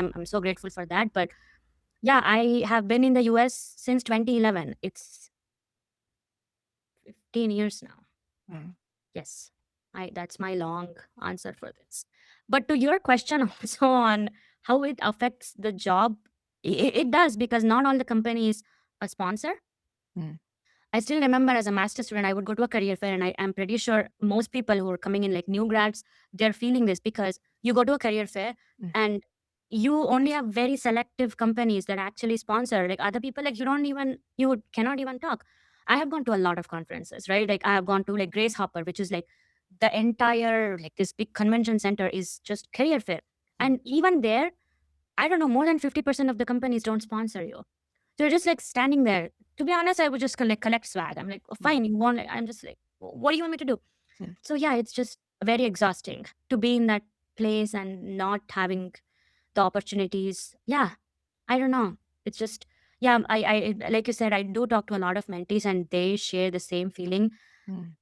I'm so grateful for that. But yeah, I have been in the US since 2011. It's 15 years now. Mm, Yes. That's my long answer for this. But to your question also on how it affects the job, it does, because not all the companies sponsor. mm, I still remember as a master student, I would go to a career fair, and I'm pretty sure most people who are coming in, like new grads, they're feeling this because you go to a career fair mm, and you only have very selective companies that actually sponsor. Like other people, like you cannot even talk. I have gone to a lot of conferences, right? Like I have gone to like Grace Hopper, which is like the entire, like this big convention center is just career fair. mm, And even there, I don't know, more than 50% of the companies don't sponsor you. So you're just like standing there. To be honest, I would just collect swag. I'm like, oh, mm, fine, you want, I'm just like, what do you want me to do? mm. So yeah, it's just very exhausting to be in that place and not having the opportunities. Yeah, I don't know. It's just, yeah, like you said, I do talk to a lot of mentees and they share the same feeling. Mm.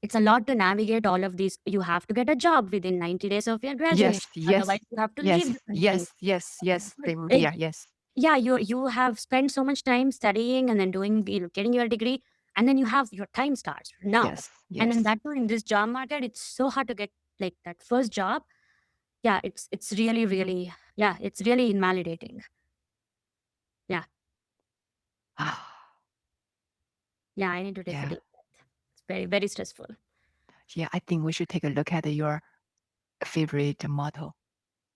It's a lot to navigate all of these. You have to get a job within 90 days of your graduation. Yes, yes, Otherwise, you have to leave yes, the country. yes, yes, yes. Same Like, here. Yes, yeah, you have spent so much time studying and then getting your degree, and then you have your time starts now. yes, And then yes. that too, in this job market, it's so hard to get like that first job. Yeah, it's really, really, yeah, it's really invalidating. Yeah, yeah, I need to take a Yeah, deep breath. It's very, very stressful. yeah. I think we should take a look at your favorite model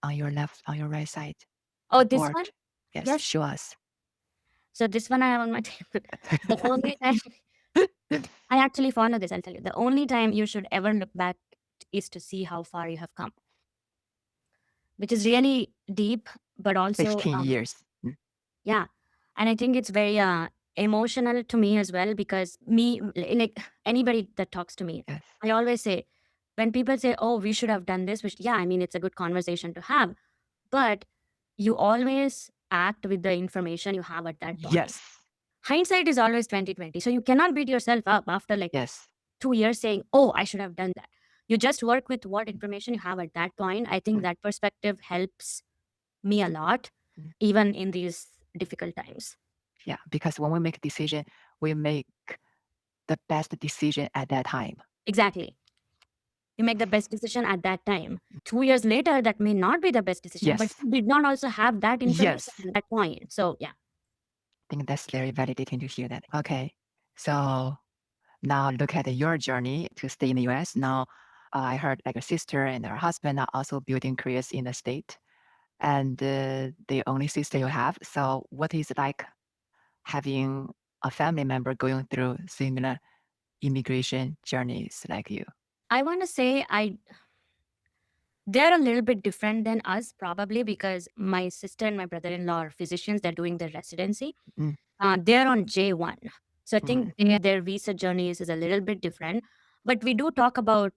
on your left, on your right side, Oh, the this board. one? Yes, Yes. show us. So this one I have on my table. The only time I actually follow this, I'll tell you. The only time you should ever look back is to see how far you have come, which is really deep, but also 15 years. Mm, yeah. And I think it's very emotional to me as well, because like anybody that talks to me, yes, I always say, when people say, oh, we should have done this, which, yeah, I mean, it's a good conversation to have, but you always act with the information you have at that point. yes, Hindsight is always 2020. So you cannot beat yourself up after like yes. 2 years saying, oh, I should have done that. You just work with what information you have at that point. I think Mm, that perspective helps me a lot, mm. even in these difficult times. Yeah, because when we make a decision, we make the best decision at that time. Exactly. You make the best decision at that time. 2 years later, that may not be the best decision, but Yes, you did not also have that information yes. at that point. So, yeah. I think that's very validating to hear that. Okay, so now look at your journey to stay in the US. Now, I heard like a sister and her husband are also building careers in the state, and the only sister you have. So, what is it like having a family member going through similar immigration journeys like you? I want to say they're a little bit different than us, probably because my sister and my brother-in-law are physicians. They're doing their residency. Mm, They're on J1. So I mm, think their visa journeys is a little bit different. But we do talk about,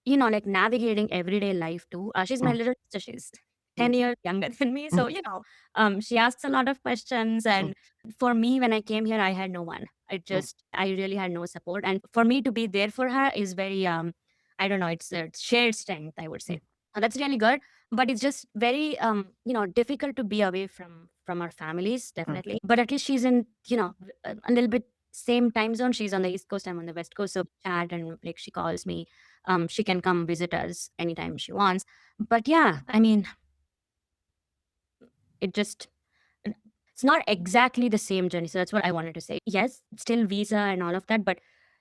like navigating everyday life too. She's my mm, little sister. She's mm, 10 years younger than me. mm, So, she asks a lot of questions. mm, And for me, when I came here, I had no one. mm, I really had no support. And for me to be there for her is very, I don't know, it's shared strength, I would say. mm, That's really good. But it's just very, difficult to be away from our families, mm, definitely. But at least she's in, a little bit same time zone. She's on the East Coast, I'm on the West Coast. So we chat and like she calls me. She can come visit us anytime she wants. But yeah, I mean, it just it's not exactly the same journey. So that's what I wanted to say. Yes, still visa and all of that, but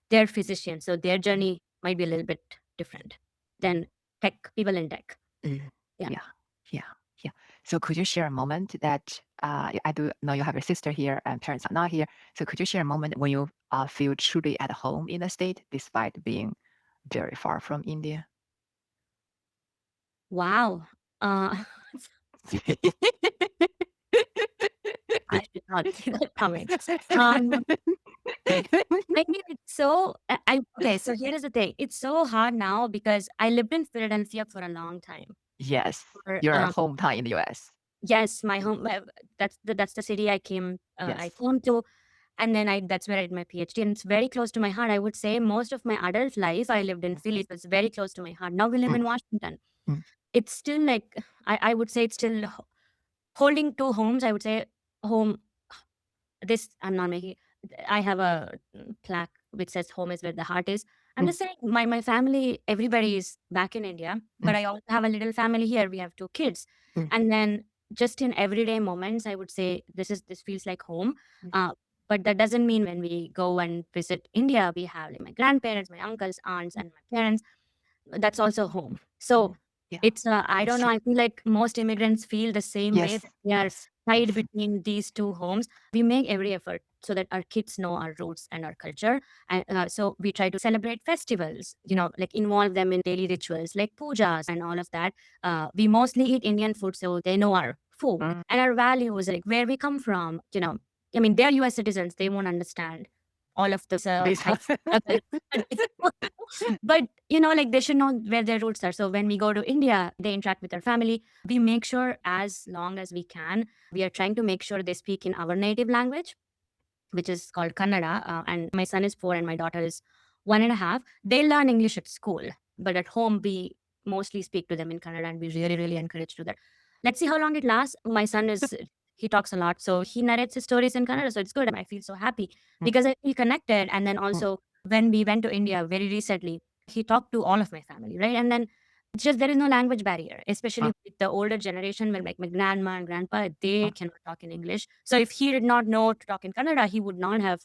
they're physicians, so their journey might be a little bit different than tech people in tech. mm. Yeah. Yeah, yeah, yeah. So, could you share a moment that I do know you have a sister here and parents are not here. So, could you share a moment when you feel truly at home in the state despite being very far from India? Wow. Uh, I did not see that coming. Um, I mean, it's so okay. So here is the thing. It's so hard now because I lived in Philadelphia for a long time. Yes, For your hometown in the US. Yes, my home. That's the city I Yes. came to, and then I that's where I did my PhD, and it's very close to my heart. I would say most of my adult life I lived in Philly, so it's very close to my heart. Now we live Mm, in Washington. mm, It's still like I would say it's still. Holding 2 homes, I would say home this I'm not making I have a plaque which says home is where the heart is. I'm Mm, just saying my family, everybody is back in India, mm, but I also have a little family here. We have 2 kids. mm, And then just in everyday moments, I would say this feels like home. mm, Uh, but that doesn't mean when we go and visit India, we have like my grandparents, my uncles, aunts, mm, and my parents. That's also home. So mm. Yeah, it's I it's don't know. true. I feel like most immigrants feel the same way. Yes, That we are yes, tied yes. between these 2 homes. We make every effort so that our kids know our roots and our culture. And so we try to celebrate festivals, like involve them in daily rituals like pujas and all of that. We mostly eat Indian food, so they know our food Mm. and our values, like where we come from. I mean, they're US citizens. They won't understand all of this Based high on struggle. But like they should know where their roots are. So when we go to India, they interact with their family. We make sure as long as we can, we are trying to make sure they speak in our native language, which is called Kannada. And my son is 4 and my daughter is 1.5. They learn English at school, but at home we mostly speak to them in Kannada, and we really, really encourage to that. Let's see how long it lasts. My son is he talks a lot, so he narrates his stories in Kannada, so it's good. I feel so happy Mm, because I feel connected. And then mm, also when we went to India very recently, he talked to all of my family, right? And then it's just there is no language barrier, especially mm, with the older generation, when like my grandma and grandpa, they cannot talk in English. So if he did not know to talk in Kannada, he would not have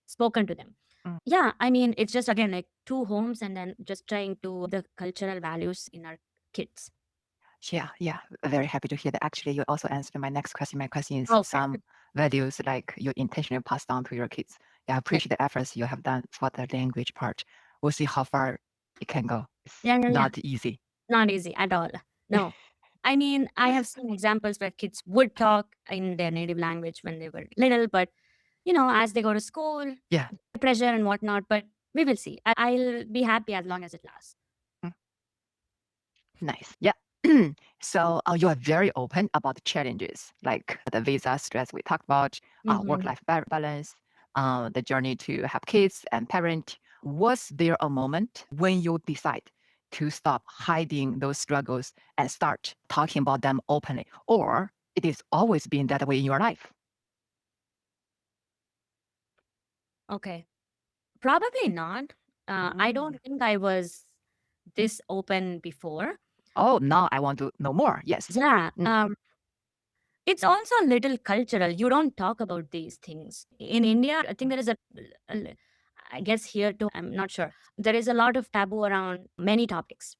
spoken to them. mm. Yeah, I mean, it's just again like 2 homes and then just trying to the cultural values in our kids. Yeah, yeah. Very happy to hear that. Actually, you also answered my next question. My question is Okay. some values like you intentionally pass down to your kids. Yeah, I Yeah. appreciate the efforts you have done for the language part. We'll see how far it can go. It's Yeah, yeah, yeah. not easy. Not easy at all. No. I mean, I have seen examples where kids would talk in their native language when they were little, but as they go to school, Yeah. pressure and whatnot, but we will see. I'll be happy as long as it lasts. Mm, nice. Yeah. So you are very open about the challenges like the visa stress we talked about, Mhm. work-life balance, the journey to have kids and parent. Was there a moment when you decide to stop hiding those struggles and start talking about them openly, or it is always been that way in your life? Okay. Probably not. I Mm. don't think I was this open before. Oh, now I want to know more. Yes. Yeah. Mm, It's also a little cultural. You don't talk about these things. In India, I think there is I guess here too, I'm not sure. There is a lot of taboo around many topics.